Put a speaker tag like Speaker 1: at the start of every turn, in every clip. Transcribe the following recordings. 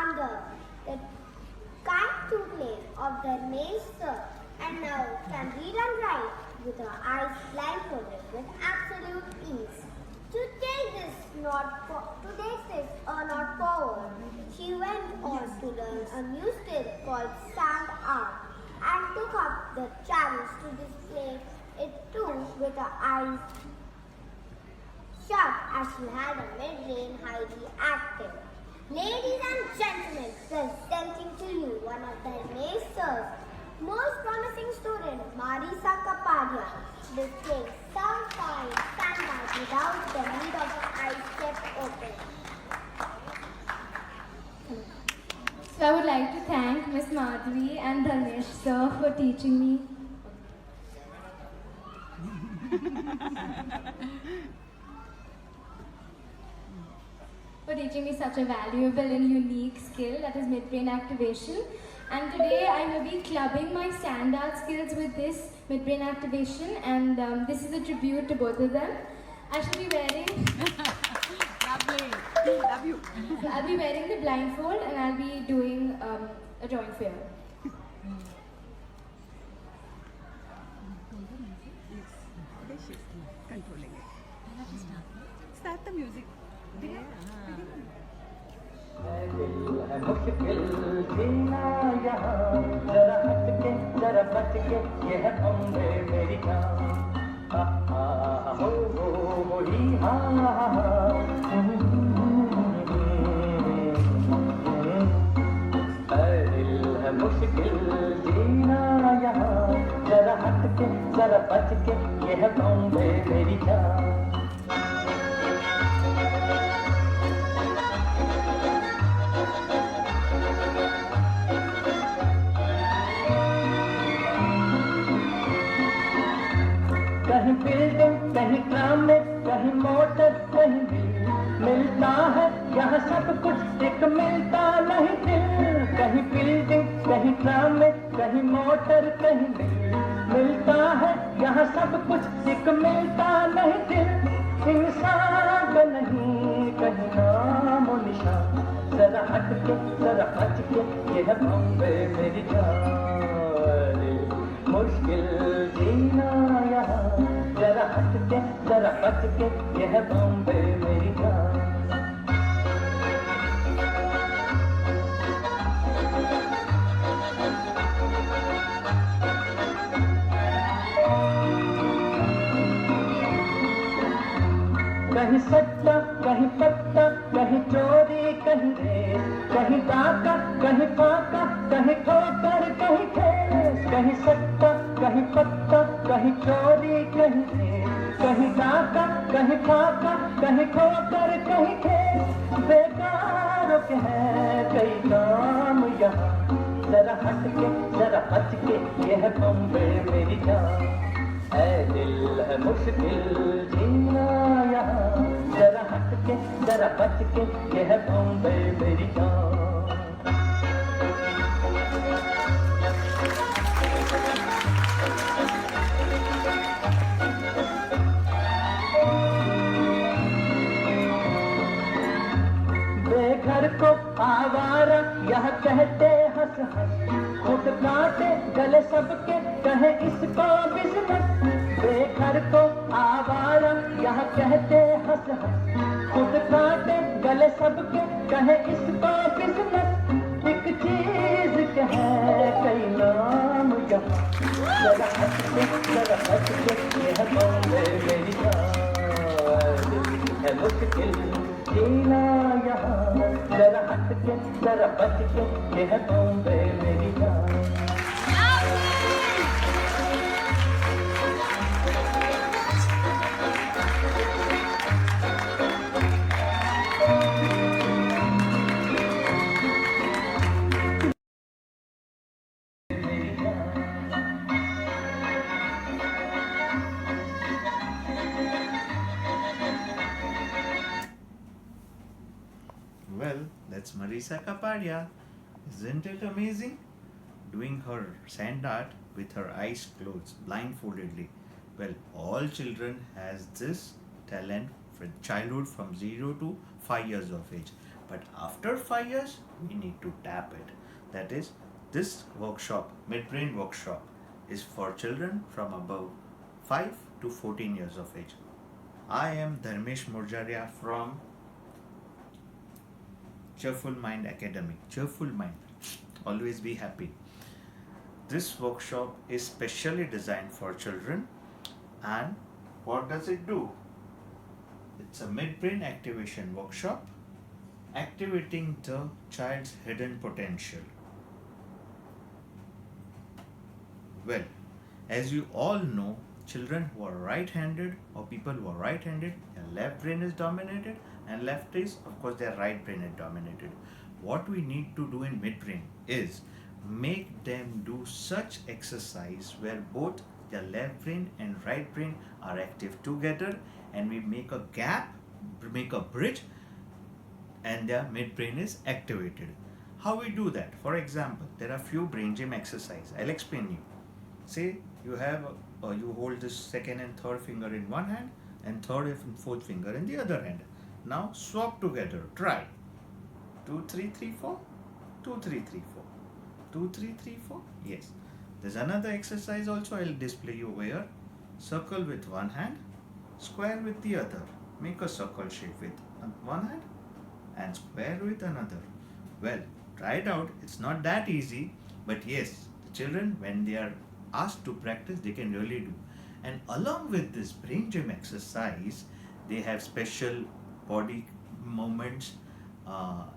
Speaker 1: under the kind tutelage of their master, and now can read and write with her eyes blindfolded with absolute ease. To take this not forward, she went on to learn a new skill called sand art and took up the challenge to display it too with her eyes shut as she had a mid-range highly active. Ladies and gentlemen, presenting to you one of the master's most promising student, Marisa Kapadia, displaying some fine sand art without the need of her eyes kept open.
Speaker 2: So I would like to thank Miss Madhuri and Dharmesh sir for teaching me. For teaching me such a valuable and unique skill that is midbrain activation. And today I will be clubbing my sand art skills with this midbrain activation, and this is a tribute to both of them. I shall be wearing
Speaker 3: Lovely. Love you.
Speaker 2: I'll be wearing the blindfold and I'll be doing a drawing fair.
Speaker 3: Yes. Controlling it. Start the music.
Speaker 4: दिल है मुश्किल जीना यहाँ जरा हट के जरा बच के ये है बॉम्बे मेरी जान हो ही दिल है मुश्किल जीना यहाँ जरा हट के जरा बच के ये है बॉम्बे मेरी जान कहीं बिल्डिंग कहीं ट्राम में कहीं मोटर कहीं दिल मिलता है यहाँ सब कुछ एक मिलता नहीं दिल कहीं बिल्डिंग कहीं ट्राम में कहीं मोटर कहीं दिल मिलता है यहाँ सब कुछ एक मिलता नहीं दिल इंसान का नहीं कहीं नाम और निशान जरा हट के जरा बच के ये है बॉम्बे मेरी जान मुश्किल जीना यहाँ जरा हट के जरा बच के ये है बॉम्बे मेरी जान कहीं सट्टा कहीं पत्ता कहीं चोरी कहीं रेस कहीं डाका कहीं फाका कहीं ठोकर कहीं ठेस कहीं सट्टा कहीं पत्ता कहीं चोरी कहीं रेस कहीं डाका कहीं फाका कहीं ठोकर कहीं ठेस बेकार के हैं कई काम यहाँ जरा हट के जरा बच के ये है बॉम्बे मेरी जान है दिल है मुश्किल जीना यहाँ जरा हट के जरा बच के ये है बॉम्बे मेरी जान बेघर को आवारा यह कहते हंस हंस खुद काटे गले सबके कहे इसको बिजनेस बेघर को आवारा यह कहते हंस हंस खुद काटे गले सबके कहे इसको बिजनेस एक चीज कहे कई नाम यहाँ जरा हट के जरा बच के ये है बॉम्बे मेरी जान है मुश्किल जीना यहाँ जरा हट के जरा बच के ये है बॉम्बे मेरी जान
Speaker 5: Well, that's Marisa Kapadia. Isn't it amazing? Doing her sand art with her eyes closed, blindfoldedly. Well, all children has this talent from childhood from 0 to 5 years of age. But after 5 years, we need to tap it. That is, this workshop, midbrain workshop, is for children from above 5 to 14 years of age. I am Dharmesh Murjaria from Cheerful Mind Academy. Cheerful Mind. Always be happy. This workshop is specially designed for children, and what does it do? It's a midbrain activation workshop activating the child's hidden potential. Well, as you all know, children who are right-handed or people who are right-handed, their left brain is dominated, and left is, of course, their right brain is dominated. What we need to do in midbrain is make them do such exercise where both their left brain and right brain are active together, and we make a gap, make a bridge, and their midbrain is activated. How we do that? For example, there are few brain gym exercises. I'll explain you. Say you have you hold this second and third finger in one hand and third and fourth finger in the other hand. Now swap together. Try 2 3 3 4 2 3 3 4 2 3 3 4. Yes. There's another exercise also. I'll display you over here. Circle with one hand, square with the other. Make a circle shape with one hand and square with another. Well, try it out. It's not that easy, but yes, the children, when they are asked to practice, they can really do. And along with this brain gym exercise, they have special body movements,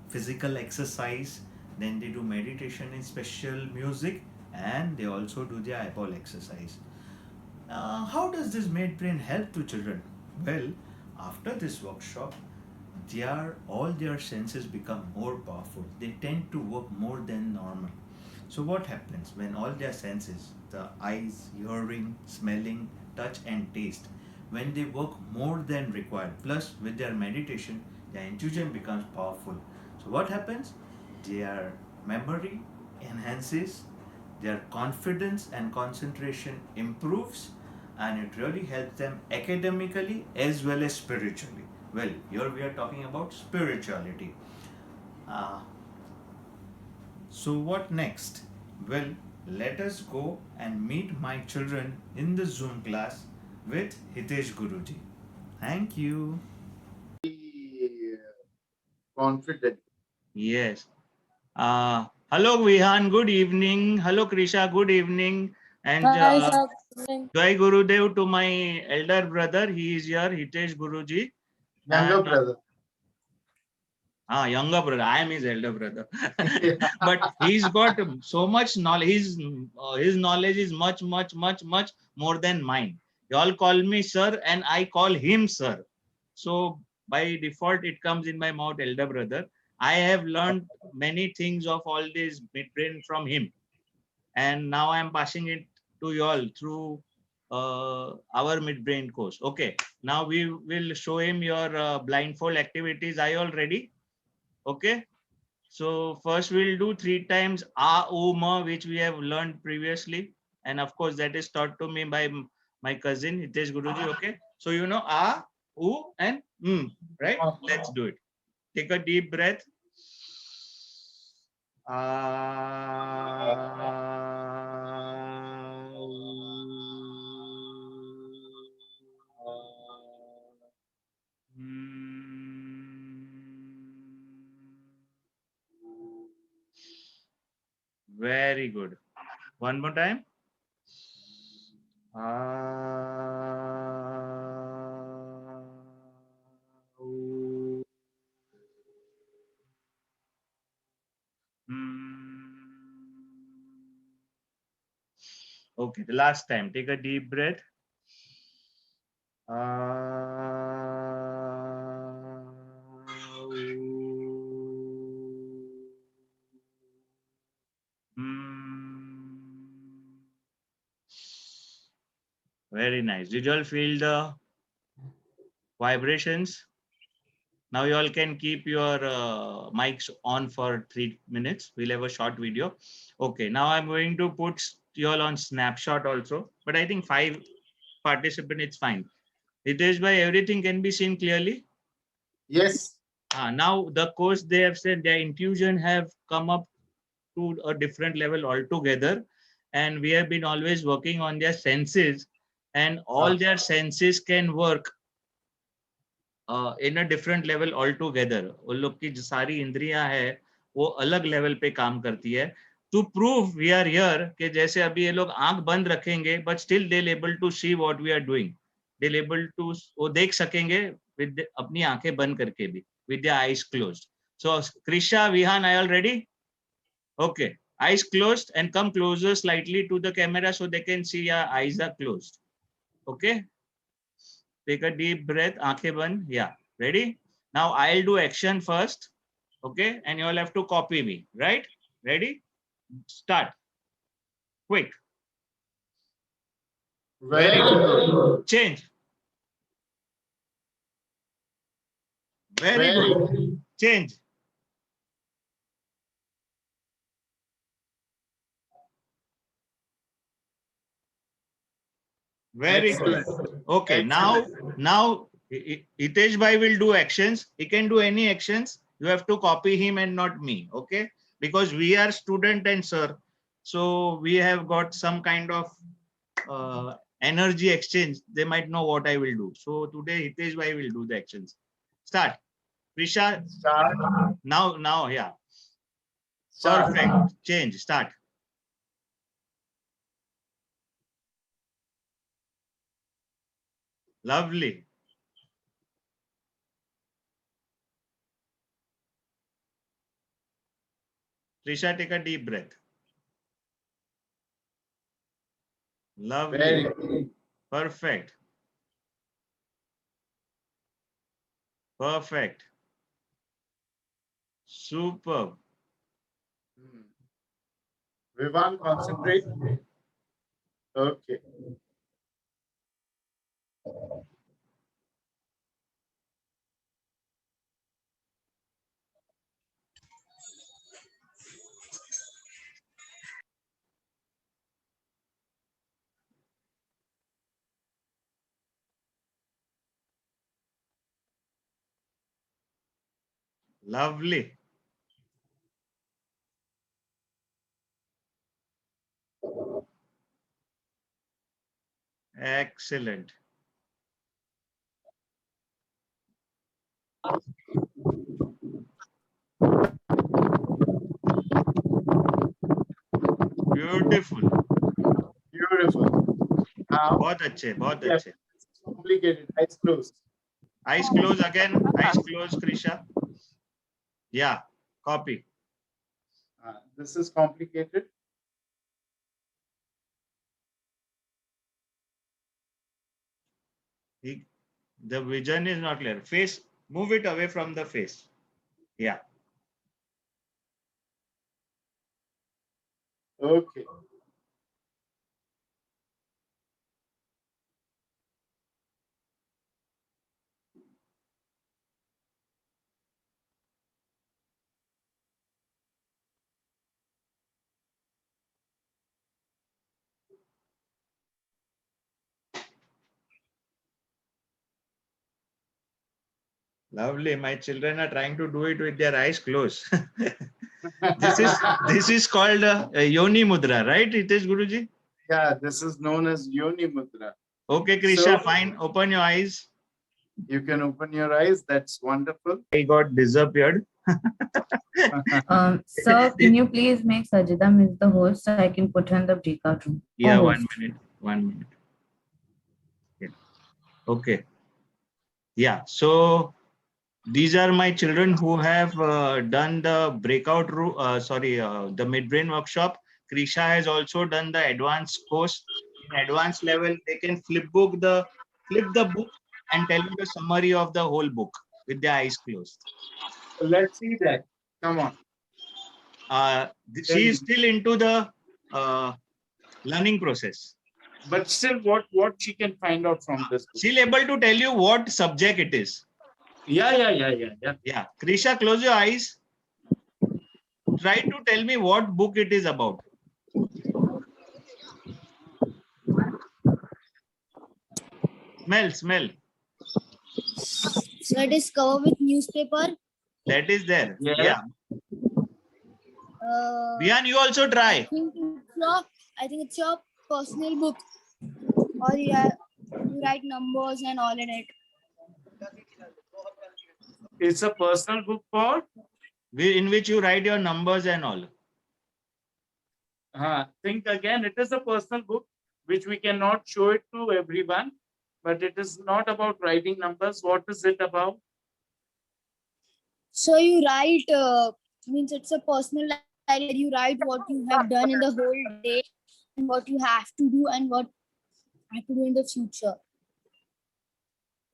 Speaker 5: physical exercise, then they do meditation in special music, and they also do their eyeball exercise. How does this midbrain help to children? Well, after this workshop, all their senses become more powerful. They tend to work more than normal. So what happens when all their senses, the eyes, hearing, smelling, touch and taste, when they work more than required, plus with their meditation, their intuition becomes powerful. So what happens? Their memory enhances, their confidence and concentration improves, and it really helps them academically as well as spiritually. Well, here we are talking about spirituality. So what next? Well, let us go and meet my children in the Zoom class with Hitesh Guruji. Thank you.
Speaker 6: Confident.
Speaker 5: Yes. Hello Vihan, good evening. Hello Krisha, good evening. And
Speaker 7: Hi, sir. Good evening.
Speaker 5: Jai Gurudev to my elder brother. He is here, Hitesh Guruji.
Speaker 6: Younger
Speaker 5: And,
Speaker 6: brother.
Speaker 5: Younger brother. I am his elder brother. But he's got so much knowledge. His knowledge is much more than mine. You all call me sir, and I call him sir. So by default, it comes in my mouth, elder brother. I have learned many things of all this midbrain from him, and now I am passing it to you all through our midbrain course. Okay, now we will show him your blindfold activities. Are you all ready? Okay. So first we'll do 3 times A, O, Ma, which we have learned previously. And of course, that is taught to me by my cousin, Hitesh Guruji. Okay. So you know A, U, and right? Let's do it. Take a deep breath. Very good. One more time. Okay, the last time. Take a deep breath. Very nice. Did you all feel the vibrations? Now you all can keep your mics on for 3 minutes. We'll have a short video. Okay, now I'm going to put you all on snapshot also, but I think 5 participants, it's fine. Hitesh bhai, everything can be seen clearly?
Speaker 6: Yes.
Speaker 7: Now the course, they have said their intuition have come up to a different level altogether, and we have been always working on their senses, and all their senses can work in a different level all together. उन लोग की जो सारी इंद्रियां है वो अलग level पे काम करती है. To prove we are here कि जैसे अभी ये लोग आंख बंद रखेंगे but still they able to see what we are doing. They able to, वो देख सकेंगे विद अपनी आंखें बंद करके भी, with the eyes closed. So Krisha, Vihaan, I all ready? Okay, eyes closed and come closer slightly to the camera so they can see your eyes are closed. Okay, take a deep breath, aankhein band. Yeah, ready? Now I'll do action first, okay, and you all have to copy me, right? Ready? Start. Quick.
Speaker 6: Very good.
Speaker 7: Change. Very
Speaker 6: Very
Speaker 7: good. Change. Very good.
Speaker 6: Excellent.
Speaker 7: Okay, now Hitesh bhai will do actions. He can do any actions. You have to copy him and not me, okay? Because we are student and sir, so we have got some kind of energy exchange. They might know what I will do. So today Hitesh bhai will do the actions. Start. Prisha,
Speaker 6: Start.
Speaker 7: now, yeah.
Speaker 6: Start.
Speaker 7: Perfect. Change. Start. Lovely. Trisha, take a deep breath. Lovely.
Speaker 6: Very good.
Speaker 7: Perfect. Perfect. Superb.
Speaker 6: Vivan, concentrate. Okay.
Speaker 7: Lovely. Excellent. Beautiful.
Speaker 6: Beautiful. Now,
Speaker 7: बहुत अच्छे, बहुत
Speaker 6: yes,
Speaker 7: अच्छे.
Speaker 6: it's complicated. Eyes closed.
Speaker 7: Eyes closed again. Eyes closed, Krisha. Yeah, copy.
Speaker 6: This is complicated.
Speaker 7: The vision is not clear. Face, move it away from the face. Yeah.
Speaker 6: Okay.
Speaker 7: Lovely. My children are trying to do it with their eyes closed. This is called Yoni Mudra, right? It is Guruji.
Speaker 6: Yeah, this is known as Yoni Mudra.
Speaker 7: Okay, Krisha,
Speaker 6: So-
Speaker 7: fine. Open your eyes.
Speaker 6: You can open your eyes. That's wonderful.
Speaker 7: I got disappeared.
Speaker 8: Sir, can you please make Sajida miss the host so I can put her in the breakout room?
Speaker 7: Yeah,
Speaker 8: Oh,
Speaker 7: 1 minute. 1 minute. Yeah. Okay. Yeah. So these are my children who have done the breakout room. The midbrain workshop. Krisha has also done the advanced course. In advanced level, they can flip the book and tell you the summary of the whole book with their eyes closed.
Speaker 6: Let's see that. Come on.
Speaker 7: She is still into the learning process.
Speaker 6: But still, what she can find out from this book?
Speaker 7: She'll able to tell you what subject it is.
Speaker 6: Yeah.
Speaker 7: Yeah. Krisha, close your eyes. Try to tell me what book it is about. Smell.
Speaker 1: So it is covered with newspaper.
Speaker 7: That is there.
Speaker 6: Yes.
Speaker 7: Yeah. Vihan, you also try.
Speaker 9: I think it's your personal book, or you write numbers and all in it.
Speaker 6: It's a personal book for
Speaker 7: In which you write your numbers and all.
Speaker 6: think again, it is a personal book which we cannot show it to everyone, but it is not about writing numbers. What is it about?
Speaker 9: So you write, means it's a personal diary. You write what you have done in the whole day and what you have to do and what you have to do in the future.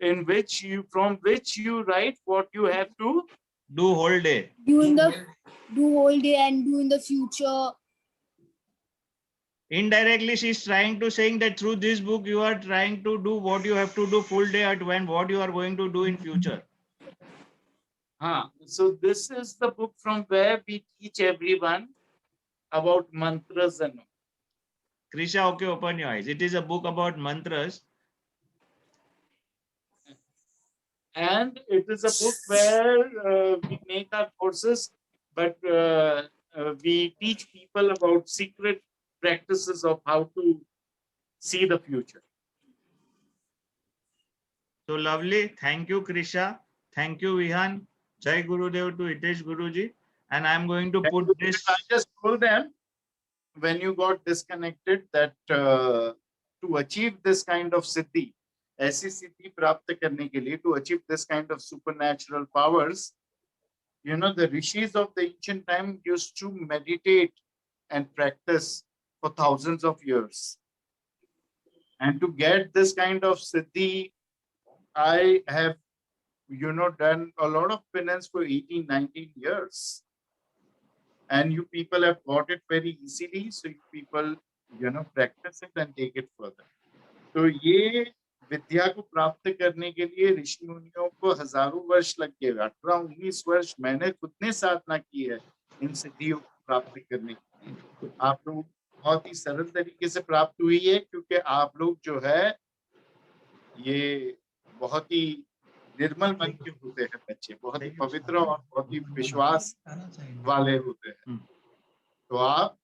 Speaker 6: In which you, from which you write what you have to.
Speaker 7: Do whole day.
Speaker 9: Do whole day and do in the future.
Speaker 7: Indirectly, she's trying to saying that through this book, you are trying to do what you have to do full day at when, what you are going to do in future.
Speaker 6: So this is the book from where we teach everyone about mantras and all.
Speaker 7: Krisha, okay, open your eyes. It is a book about mantras.
Speaker 6: And it is a book where we make our courses, but we teach people about secret practices of how to see the future.
Speaker 7: So lovely. Thank you, Krisha. Thank you, Vihan. Jai Gurudev to Hitesh Guruji. And I'm going to put this.
Speaker 6: I just told them when you got disconnected that to achieve this kind of siddhi, ऐसी सिद्धि प्राप्त करने के लिए, to achieve this kind of supernatural powers, you know, the rishis of the ancient time used to meditate and practice for thousands of years. And to get this kind of siddhi, I have, you know, done a lot of penance for 18, 19 years. And you people have got it very easily. So you people, you know, practice it and take it further. So ये विद्या को प्राप्त करने के लिए ऋषि मुनियों को हजारों वर्ष लग गए। 18-19 वर्ष मैंने खुद ने साधना की है इन सिद्धियों को प्राप्त करने के लिए। आप लोग बहुत ही सरल तरीके से प्राप्त हुई है, क्योंकि आप लोग जो है ये बहुत ही निर्मल मन के होते हैं बच्चे, बहुत ही पवित्र और बहुत ही विश्वास वाले होते हैं। तो आप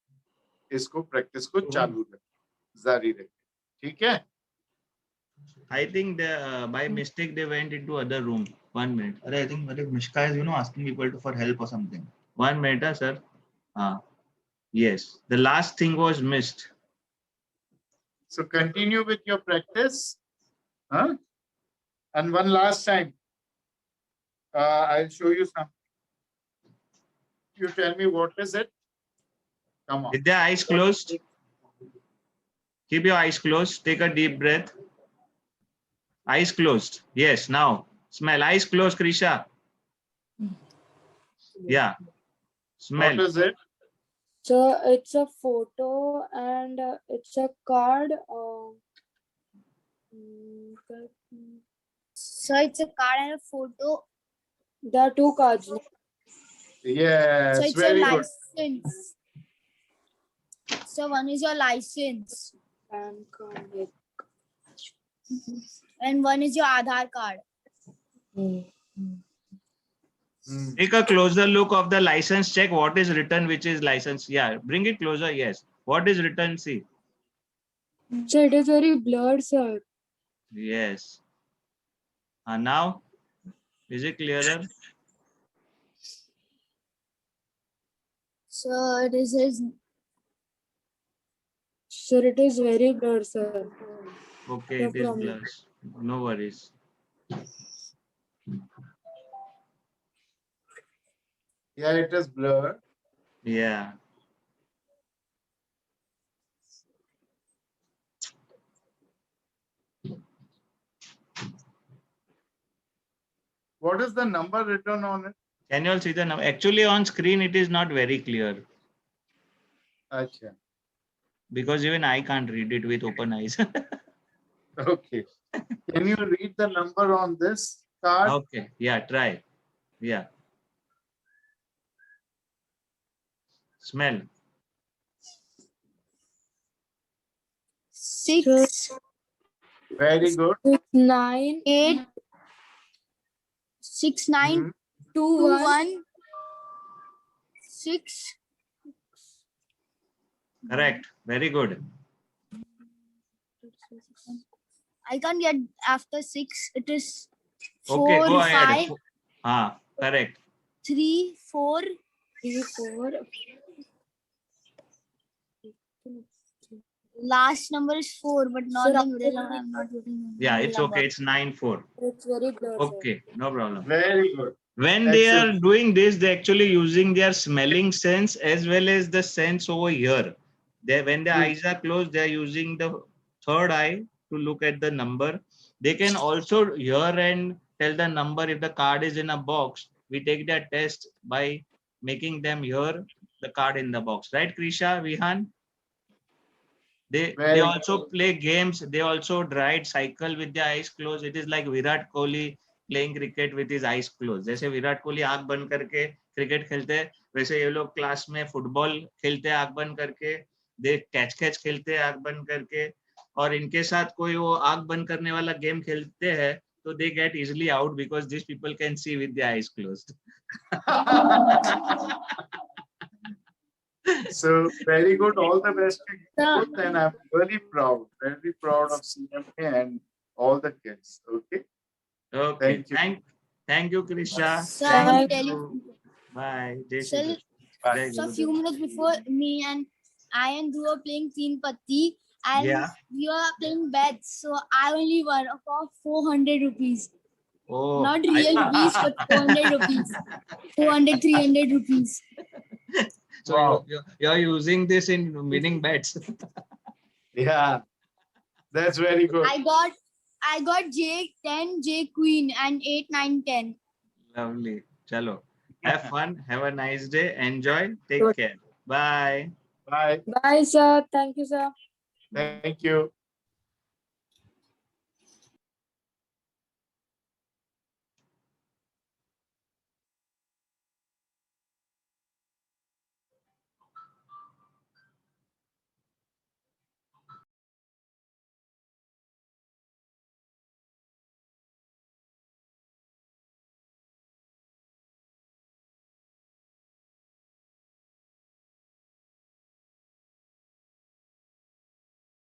Speaker 6: इसको प्रैक्टिस को चालू रखें, जारी रखें, ठीक है?
Speaker 7: I think by mistake they went into other room. 1 minute.
Speaker 10: I think Mishka is, you know, asking people for help or something.
Speaker 7: 1 minute, sir. Yes, the last thing was missed.
Speaker 6: So continue with your practice. And one last time, I'll show you something. You tell me what is it? Come on.
Speaker 7: With the eyes closed. Keep your eyes closed. Take a deep breath. Eyes closed. Yes, now smell. Eyes closed, Krisha. Yeah. Smell.
Speaker 6: What is it?
Speaker 11: So it's a photo and it's a card.
Speaker 9: So it's a card and a photo.
Speaker 11: There are two cards.
Speaker 6: Yes,
Speaker 9: So it's
Speaker 6: very
Speaker 9: a
Speaker 6: good.
Speaker 9: license. So one is your license.
Speaker 11: PAN card.
Speaker 9: And one is your Aadhaar card.
Speaker 7: Take a closer look of the license. Check what is written, which is license. Yeah, bring it closer. Yes. What is written? See.
Speaker 11: So it is very blurred, sir.
Speaker 7: Yes. Now, is it clearer?
Speaker 9: So this is.
Speaker 11: Sir, it is very blurred, sir.
Speaker 7: Okay,
Speaker 11: No
Speaker 7: it is
Speaker 11: problem.
Speaker 7: blurred. No worries.
Speaker 6: Yeah, it is blurred.
Speaker 7: Yeah.
Speaker 6: What is the number written on it?
Speaker 7: Can you all see the number? Actually, on screen, it is not very clear
Speaker 6: Acha.
Speaker 7: because even I can't read it with open eyes.
Speaker 6: Okay. Can you read the number on this card?
Speaker 7: Okay. Yeah, try. Yeah. Smell.
Speaker 9: 6,
Speaker 6: Very good.
Speaker 11: 9,
Speaker 9: 8, 6, 9,
Speaker 6: Mhm.
Speaker 9: 2, 1, 6.
Speaker 7: Correct. Very good.
Speaker 9: I can't get after 6. It is
Speaker 7: Okay,
Speaker 9: 4,
Speaker 7: go ahead.
Speaker 9: 5,
Speaker 7: Correct.
Speaker 9: 3, 4.
Speaker 11: 3, 4.
Speaker 9: Last number is 4, but not
Speaker 11: Sir,
Speaker 9: the middle. I'm not getting the
Speaker 7: Yeah,
Speaker 9: middle
Speaker 7: it's
Speaker 9: number.
Speaker 7: okay. It's 9-4.
Speaker 11: It's very blurred. sir.
Speaker 7: Okay, no problem.
Speaker 6: Very good.
Speaker 7: When they are
Speaker 6: Excellent.
Speaker 7: doing this, they're actually using their smelling sense as well as the sense over here. When their eyes are closed, they're using the third eye to look at the number. They can also hear and tell the number if the card is in a box. We take that test by making them hear the card in the box. Right, Krisha, Vihan? They
Speaker 6: Very
Speaker 7: also play games. They also ride cycle with their eyes closed. It is like Virat Kohli playing cricket with his eyes closed. जैसे विराट कोहली आंख बंद करके cricket खेलते हैं, वैसे ये लोग class में फुटबॉल खेलते हैं आंख बंद करके, दे कैच खेलते हैं आंख बंद करके, और इनके साथ कोई वो आंख बंद करने वाला गेम खेलते हैं तो they get easily out because these people can see with their eyes closed.
Speaker 6: So very good. All the best to you both, and I'm very proud of CMA and all the kids. Okay.
Speaker 7: Okay.
Speaker 6: Thank you.
Speaker 7: Thank you, Krisha.
Speaker 9: Sir, I
Speaker 7: Thank
Speaker 9: will tell
Speaker 7: you.
Speaker 9: you.
Speaker 7: Bye. Jai Shri
Speaker 9: Sir,
Speaker 7: Krishna. Jai
Speaker 9: So a
Speaker 7: Gurudev.
Speaker 9: few minutes before me and I and Dhruv were playing Teen Patti, and
Speaker 7: Yeah.
Speaker 9: we were playing bets. So I only won for 400 rupees.
Speaker 7: Oh,
Speaker 9: Not real rupees, but 400 rupees. 400, 300 rupees.
Speaker 7: So you're using this in winning bets.
Speaker 6: Yeah, that's very good.
Speaker 9: I got J10, J Queen, and 8, 9, 10.
Speaker 7: Lovely. Chalo. Have fun. Have a nice day. Enjoy. Take care. Bye.
Speaker 6: Bye.
Speaker 11: Bye, sir. Thank you, sir.
Speaker 6: Thank you.